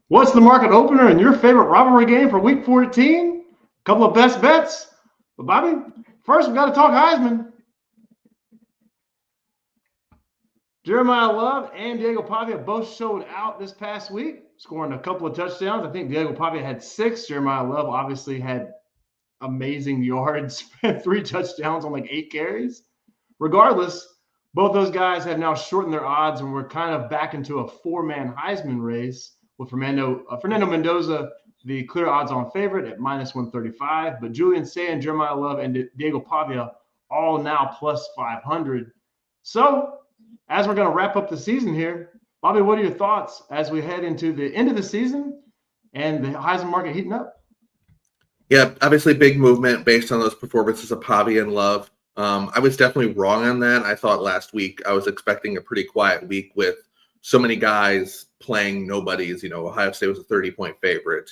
What's the market opener in your favorite rivalry game for Week 14? A couple of best bets. But Bobby, first we got to talk Heisman. Jeremiyah Love and Diego Pavia both showed out this past week, scoring a couple of touchdowns. I think Diego Pavia had 6. Jeremiyah Love obviously had amazing yards, 3 touchdowns on like 8 carries. Regardless, both those guys have now shortened their odds, and we're kind of back into a 4-man Heisman race with Fernando Mendoza, the clear odds-on favorite at minus 135. But Julian Sayin, Jeremiyah Love, and Diego Pavia all now plus 500. So as we're going to wrap up the season here, Bobby, what are your thoughts as we head into the end of the season and the Heisman market heating up? Yeah, obviously big movement based on those performances of Pavia and Love. I was definitely wrong on that. I thought last week I was expecting a pretty quiet week with so many guys playing nobodies. Ohio State was a 30-point favorite.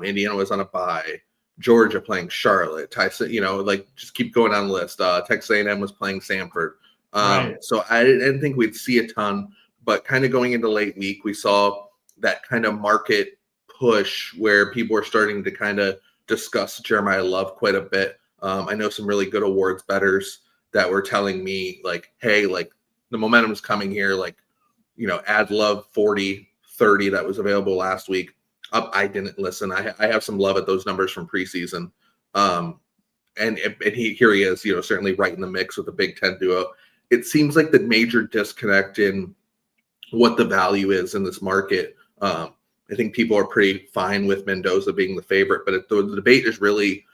Indiana was on a bye. Georgia playing Charlotte. Tyson, just keep going down the list. Texas A&M was playing Samford. Right. So I didn't think we'd see a ton, but kind of going into late week, we saw that kind of market push where people are starting to kind of discuss Jeremiyah Love quite a bit. I know some really good awards bettors that were telling me hey, the momentum is coming here. Add Love 40, 30 that was available last week. I didn't listen. I have some love at those numbers from preseason. And here he is, certainly right in the mix with the Big Ten duo. It seems like the major disconnect in what the value is in this market. I think people are pretty fine with Mendoza being the favorite, but the debate is really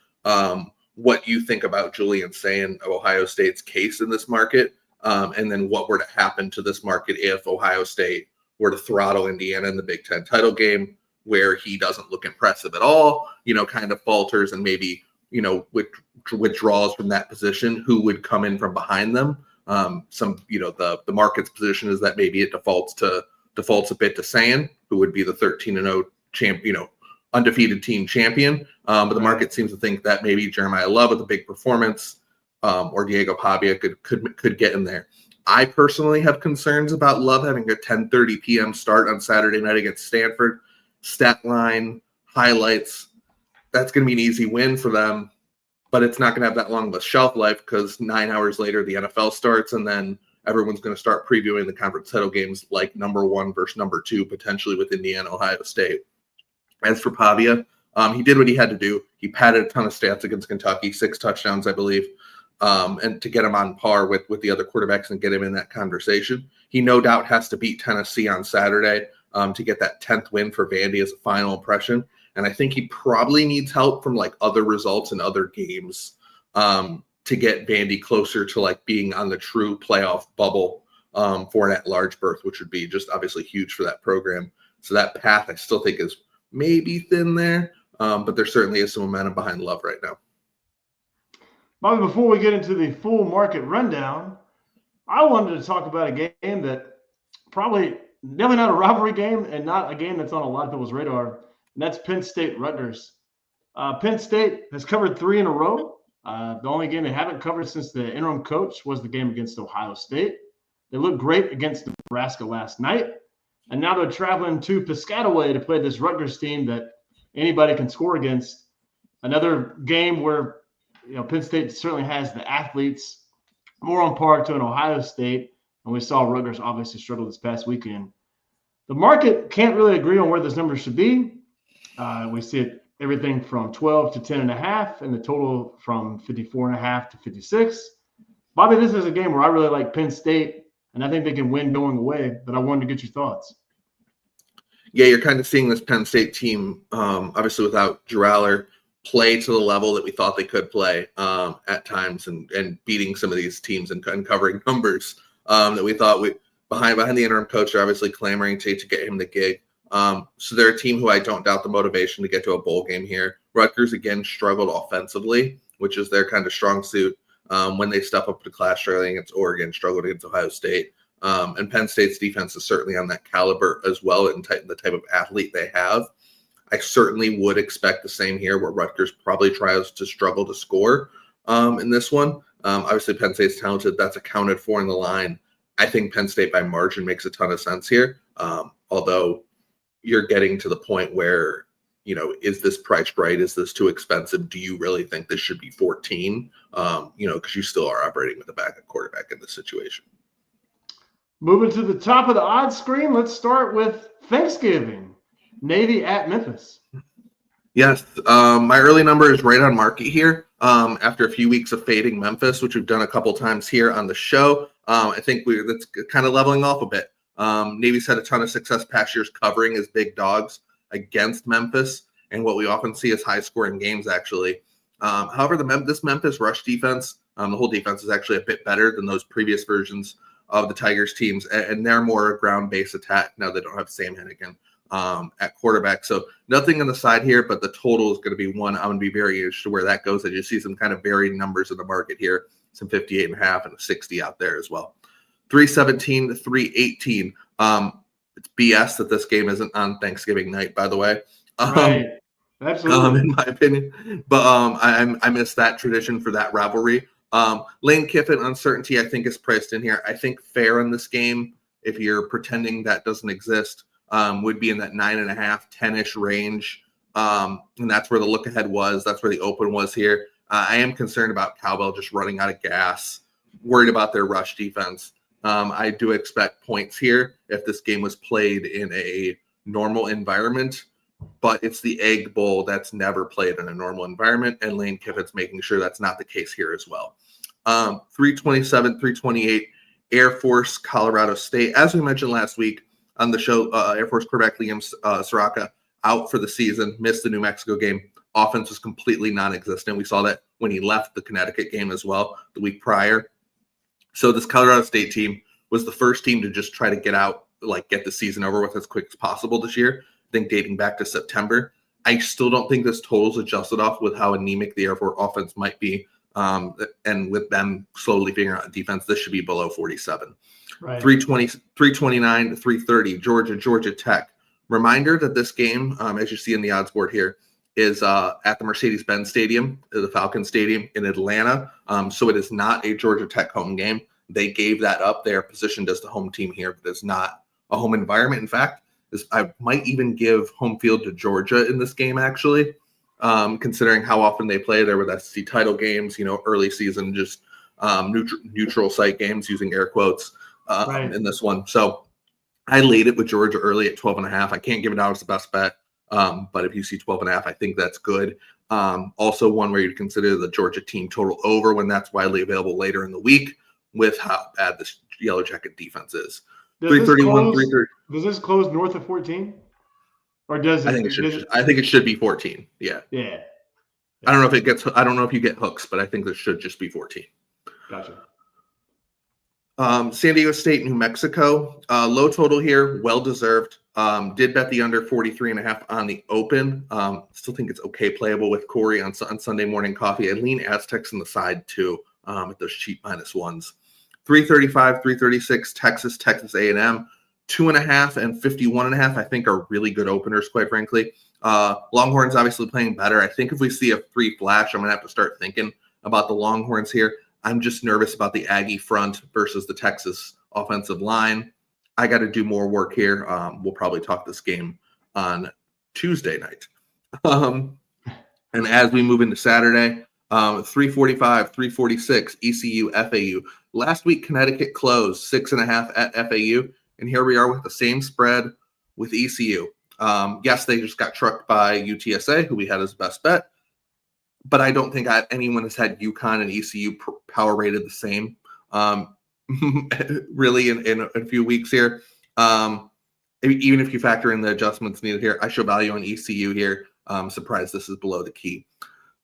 what you think about Julian Sayin of Ohio State's case in this market, and then what were to happen to this market if Ohio State were to throttle Indiana in the Big Ten title game, where he doesn't look impressive at all, kind of falters and maybe, withdraws from that position. Who would come in from behind them? The market's position is that maybe it defaults a bit to Sayin, who would be the 13-0 champion, undefeated team champion. But the market seems to think that maybe Jeremiyah Love with a big performance, or Diego Pavia could get in there. I personally have concerns about Love having a 10:30 p.m. start on Saturday night against Stanford. Stat line, highlights, that's going to be an easy win for them, but it's not going to have that long of a shelf life because 9 hours later the NFL starts, and then everyone's going to start previewing the conference title games like number 1 versus number 2, potentially with Indiana, Ohio State. As for Pavia, he did what he had to do. He padded a ton of stats against Kentucky, 6 touchdowns, I believe, and to get him on par with the other quarterbacks and get him in that conversation. He no doubt has to beat Tennessee on Saturday to get that 10th win for Vandy as a final impression. And I think he probably needs help from other results in other games to get Vandy closer to being on the true playoff bubble for an at-large berth, which would be just obviously huge for that program. So that path I still think is maybe thin there, but there certainly is some momentum behind Love right now. Bobby, before we get into the full market rundown, I wanted to talk about a game that definitely not a rivalry game and not a game that's on a lot of people's radar, and that's Penn State Rutgers. Penn State has covered 3 in a row. The only game they haven't covered since the interim coach was the game against Ohio State. They looked great against Nebraska last night, and now they're traveling to Piscataway to play this Rutgers team that anybody can score against. Another game where Penn State certainly has the athletes more on par to an Ohio State, and we saw Rutgers obviously struggle this past weekend. The market can't really agree on where those numbers should be. We see it everything from 12 to 10.5, and the total from 54.5 to 56. Bobby, this is a game where I really like Penn State, and I think they can win going away, but I wanted to get your thoughts. Yeah, you're kind of seeing this Penn State team, obviously without Juraller, play to the level that we thought they could play at times, and beating some of these teams and covering numbers that we thought behind the interim coach are obviously clamoring to get him the gig. So they're a team who I don't doubt the motivation to get to a bowl game here. Rutgers, again, struggled offensively, which is their kind of strong suit. When they step up to class, struggling against Oregon, struggled against Ohio State. And Penn State's defense is certainly on that caliber as well, and the type of athlete they have. I certainly would expect the same here, where Rutgers probably tries to struggle to score in this one. Obviously, Penn State's talented. That's accounted for in the line. I think Penn State by margin makes a ton of sense here. Although you're getting to the point where, you know, is this priced right? Is this too expensive? Do you really think this should be 14? You know, because you still are operating with a backup quarterback in this situation. Moving to the top of the odds screen, let's start with Thanksgiving. Navy at Memphis. Yes, my early number is right on market here. After a few weeks of fading Memphis, which we've done a couple times here on the show, I think that's kind of leveling off a bit. Navy's had a ton of success past years covering as big dogs against Memphis, and what we often see is high-scoring games, actually. However, this Memphis rush defense, the whole defense is actually a bit better than those previous versions of the Tigers teams, and they're more a ground-based attack. Now they don't have Sam Hennigan at quarterback. So nothing on the side here, but the total is going to be one. I'm going to be very interested to where that goes. I just see some kind of varied numbers in the market here, some 58.5 and a 60 out there as well. 317 to 318. It's BS that this game isn't on Thanksgiving night, by the way. Right. Absolutely. In my opinion. But I miss that tradition for that rivalry. Lane Kiffin uncertainty, I think, is priced in here. I think fair in this game, if you're pretending that doesn't exist, would be in that 9.5, 10-ish range. And that's where the look ahead was. That's where the open was here. I am concerned about Cowbell just running out of gas, worried about their rush defense. I do expect points here if this game was played in a normal environment, but it's the Egg Bowl that's never played in a normal environment, and Lane Kiffin's making sure that's not the case here as well. 327, 328, Air Force, Colorado State. As we mentioned last week on the show, Air Force quarterback Liam Soraka out for the season, missed the New Mexico game. Offense was completely non-existent. We saw that when he left the Connecticut game as well the week prior. So this Colorado State team was the first team to just try to get the season over with as quick as possible this year. I think dating back to September. I still don't think this total's adjusted off with how anemic the Air Force offense might be. And with them slowly figuring out defense, this should be below 47. Right. 329 to 330, Georgia Tech. Reminder that this game, as you see in the odds board here, is at the Mercedes-Benz Stadium, the Falcon Stadium in Atlanta. So it is not a Georgia Tech home game. They gave that up. They are positioned as the home team here, but it's not a home environment. In fact, I might even give home field to Georgia in this game, actually, considering how often they play there with SEC title games, early season, just neutral site games, using air quotes in this one. So I laid it with Georgia early at 12.5. I can't give it out as the best bet, but if you see 12.5, I think that's good. Also one where you'd consider the Georgia team total over when that's widely available later in the week with how bad this Yellow Jacket defense is. 331, 330. Does this close north of 14? Or does it? I think it should be 14. Yeah. Yeah. I don't know if you get hooks, but I think this should just be 14. Gotcha. San Diego State, New Mexico. Low total here, well deserved. Did bet the under 43.5 on the open. Still think it's okay playable with Corey on Sunday morning coffee. I lean Aztecs on the side too at those cheap -1s. 335, 336, Texas A&M. 2.5 and 51.5, I think, are really good openers, quite frankly. Longhorns obviously playing better. I think if we see a free flash, I'm going to have to start thinking about the Longhorns here. I'm just nervous about the Aggie front versus the Texas offensive line. I got to do more work here. We'll probably talk this game on Tuesday night. And as we move into Saturday, 345, 346, ECU, FAU. Last week, Connecticut closed 6.5 at FAU. And here we are with the same spread with ECU. Yes, they just got trucked by UTSA, who we had as best bet. But I don't think anyone has had UConn and ECU power rated the same, really, in a few weeks here. Even if you factor in the adjustments needed here, I show value on ECU here. Surprised this is below the key.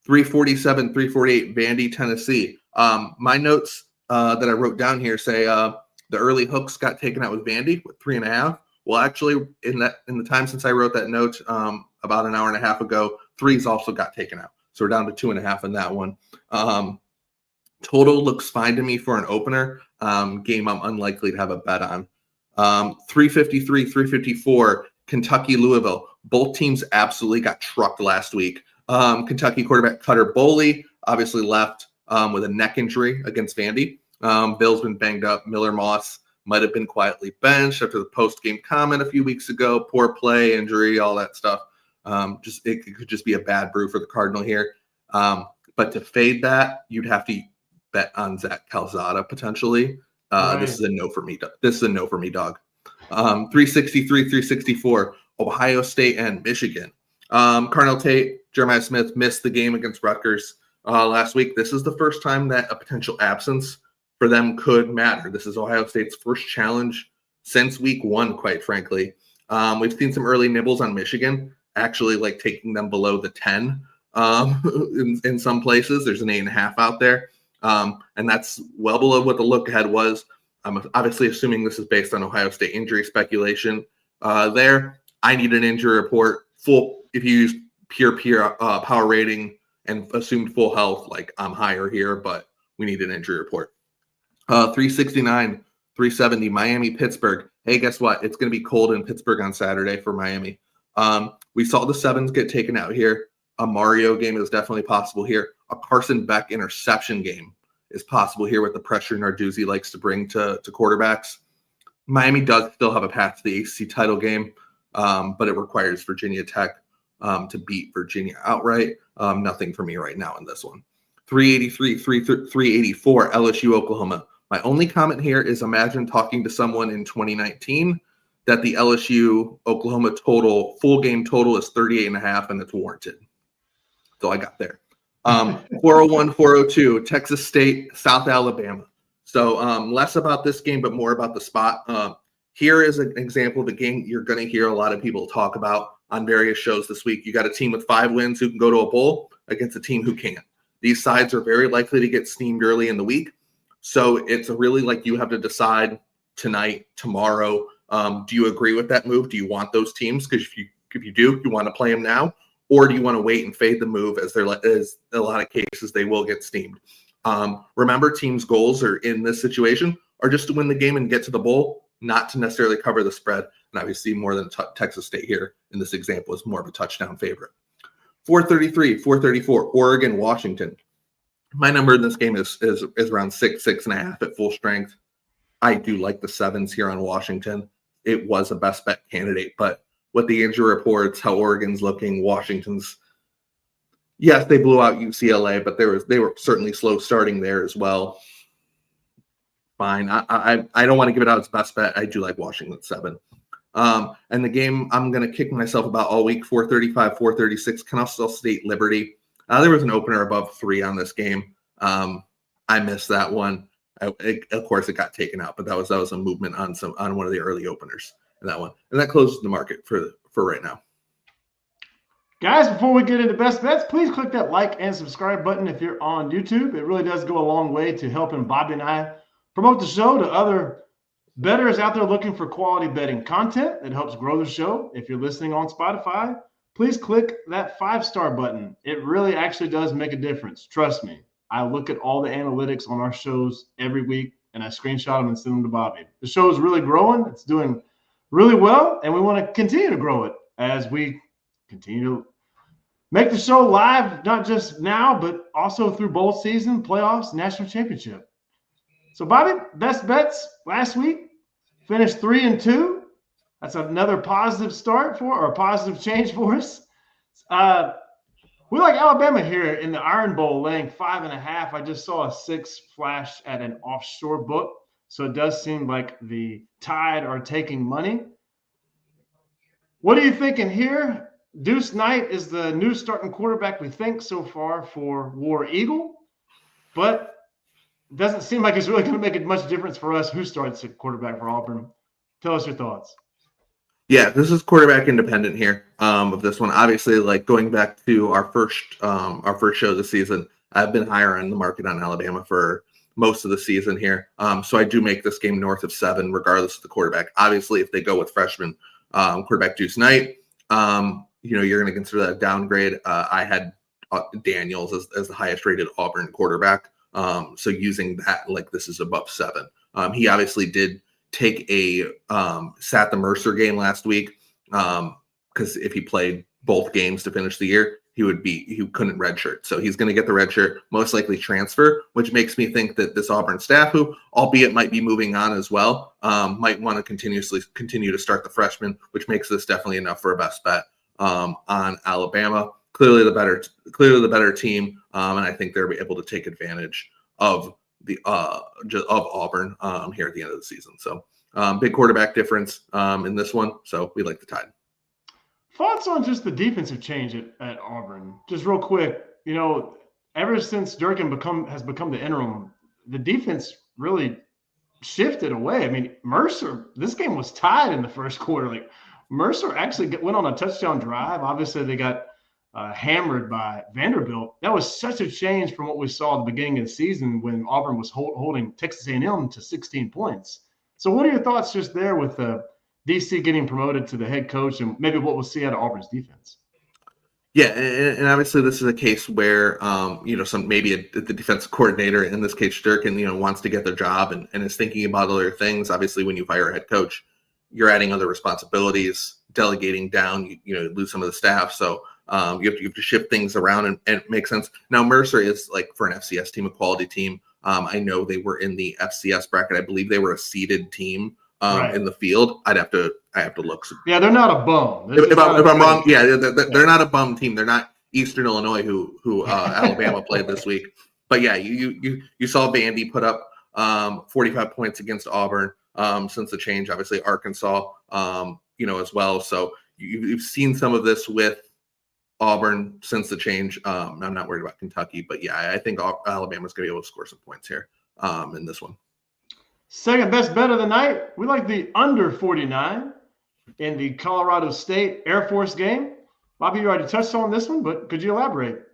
347, 348, Vandy, Tennessee. My notes that I wrote down here say the early hooks got taken out with Vandy with 3.5. Well, actually, in the time since I wrote that note about an hour and a half ago, 3s also got taken out. So we're down to 2.5 in that one. Total looks fine to me for an opener. Game I'm unlikely to have a bet on. 353, 354, Kentucky, Louisville. Both teams absolutely got trucked last week. Kentucky quarterback Cutter Boley obviously left with a neck injury against Vandy. Bill's been banged up. Miller Moss might have been quietly benched after the post-game comment a few weeks ago, poor play, injury, all that stuff. It could just be a bad brew for the Cardinal here. But to fade that, you'd have to bet on Zach Calzada potentially. Right. This is a no for me. This is a no for me, dog. 363, 364, Ohio State and Michigan. Carnell Tate, Jeremiah Smith missed the game against Rutgers last week. This is the first time that a potential absence for them could matter. This is Ohio State's first challenge since week 1, quite frankly. We've seen some early nibbles on Michigan, actually like taking them below the 10 in some places. There's an 8.5 out there. And that's well below what the look ahead was. I'm obviously assuming this is based on Ohio State injury speculation there. I need an injury report full. If you use pure power rating and assumed full health, like I'm higher here, but we need an injury report. 369, 370, Miami, Pittsburgh. Hey, guess what? It's going to be cold in Pittsburgh on Saturday for Miami. We saw the 7s get taken out here. A Mario game is definitely possible here. A Carson Beck interception game is possible here with the pressure Narduzzi likes to bring to quarterbacks. Miami does still have a path to the ACC title game, but it requires Virginia Tech to beat Virginia outright. Nothing for me right now in this one. 383, 384, LSU, Oklahoma. My only comment here is imagine talking to someone in 2019 that the LSU Oklahoma total, full game total is 38.5 and it's warranted. So I got there. 401, 402, Texas State, South Alabama. So less about this game, but more about the spot. Here is an example of the game you're going to hear a lot of people talk about on various shows this week. You got a team with 5 wins who can go to a bowl against a team who can't. These sides are very likely to get steamed early in the week. So it's really like you have to decide tonight, tomorrow. Do you agree with that move? Do you want those teams? Because if you do, you want to play them now. Or do you want to wait and fade the move as a lot of cases they will get steamed? Remember, teams' goals are in this situation are just to win the game and get to the bowl, not to necessarily cover the spread. And obviously more than Texas State here in this example is more of a touchdown favorite. 433, 434, Oregon, Washington. My number in this game is around 6.5 at full strength. I do like the 7s here on Washington. It was a best bet candidate, but with the injury reports, how Oregon's looking, Washington's, yes, they blew out UCLA, but they were certainly slow starting there as well. Fine. I don't want to give it out as best bet. I do like Washington 7. And the game I'm going to kick myself about all week, 435, 436, Kennesaw State, Liberty. There was an opener above 3 on this game. I missed that one. Of course, it got taken out, but that was a movement on one of the early openers in that one. And that closes the market for right now. Guys, before we get into best bets, please click that like and subscribe button if you're on YouTube. It really does go a long way to helping Bobby and I promote the show to other bettors out there looking for quality betting content. It helps grow the show. If you're listening on Spotify, please click that 5-star button. It really actually does make a difference. Trust me. I look at all the analytics on our shows every week, and I screenshot them and send them to Bobby. The show is really growing. It's doing really well, and we want to continue to grow it as we continue to make the show live, not just now, but also through bowl season, playoffs, national championship. So, Bobby, best bets last week, finished 3-2. That's another positive start or a positive change for us. We like Alabama here in the Iron Bowl, laying 5.5. I just saw a 6 flash at an offshore book, so it does seem like the Tide are taking money. What are you thinking here? Deuce Knight is the new starting quarterback we think so far for War Eagle, but it doesn't seem like it's really going to make much difference for us who starts at quarterback for Auburn. Tell us your thoughts. Yeah, this is quarterback independent here of this one. Obviously, like going back to our first show this season, I've been higher on the market on Alabama for most of the season here. So I do make this game north of 7, regardless of the quarterback. Obviously, if they go with freshman quarterback Deuce Knight, you're going to consider that a downgrade. I had Daniels as the highest rated Auburn quarterback. So using that, like this is above 7. He obviously did take sat the Mercer game last week because if he played, both games to finish the year, he couldn't redshirt. So he's going to get the redshirt, most likely transfer, which makes me think that this Auburn staff, who albeit might be moving on as well, might want to continue to start the freshman, which makes this definitely enough for a best bet on Alabama. Clearly the better team, and I think they're able to take advantage of Auburn here at the end of the season. So big quarterback difference in this one. So we like the Tide. Thoughts on just the defensive change at Auburn? Just real quick, ever since Durkin has become the interim, the defense really shifted away. I mean, Mercer, this game was tied in the first quarter. Like, Mercer actually went on a touchdown drive. Obviously, they got hammered by Vanderbilt. That was such a change from what we saw at the beginning of the season when Auburn was holding Texas A&M to 16 points. So what are your thoughts just there with DC getting promoted to the head coach and maybe what we'll see out of Auburn's defense? Yeah, and obviously this is a case where the defensive coordinator, in this case Durkin, wants to get their job and is thinking about other things. Obviously, when you fire a head coach, you're adding other responsibilities, delegating down. You lose some of the staff, so you have to shift things around and it makes sense. Now Mercer is, like, for an FCS team, a quality team. I know they were in the FCS bracket. I believe they were a seeded team. Right. In the field, I have to look. Yeah, they're not a bum. If I'm wrong, they're not a bum team. They're not Eastern Illinois, who Alabama played this week. But yeah, you saw Vandy put up 45 points against Auburn since the change. Obviously Arkansas, as well. So you've seen some of this with Auburn since the change. I'm not worried about Kentucky, but yeah, I think Alabama's going to be able to score some points here in this one. Second best bet of the night, we like the under 49 in the Colorado State Air Force game. Bobby, you already touched on this one, but could you elaborate?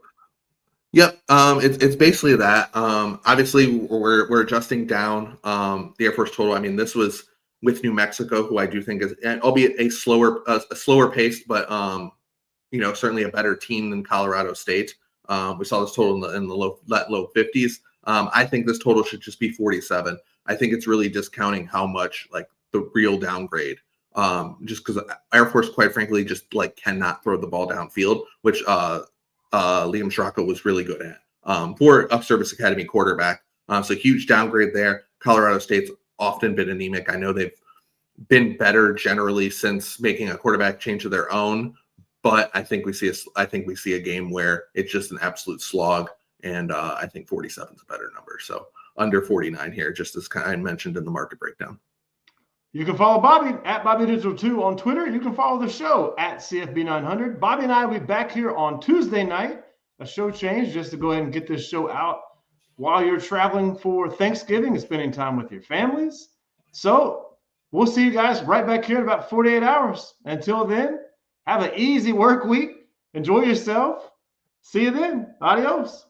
Yep, it's basically that. Obviously, we're adjusting down the Air Force total. I mean, this was with New Mexico, who I do think is, albeit a slower paced, but certainly a better team than Colorado State. We saw this total in the low 50s. I think this total should just be 47. I think it's really discounting how much, like, the real downgrade, just because Air Force, quite frankly, just cannot throw the ball downfield, which Liam Straka was really good at for a service academy quarterback. So huge downgrade there. Colorado State's often been anemic. I know they've been better generally since making a quarterback change of their own, but I think we see a game where it's just an absolute slog, and I think 47 is a better number. So under 49 here, just as kind of mentioned in the market breakdown. You can follow Bobby at BobbyDigital2 on Twitter. You can follow the show at CFB900. Bobby and I will be back here on Tuesday night. A show change just to go ahead and get this show out while you're traveling for Thanksgiving and spending time with your families. So we'll see you guys right back here in about 48 hours. Until then, have an easy work week. Enjoy yourself. See you then. Adios.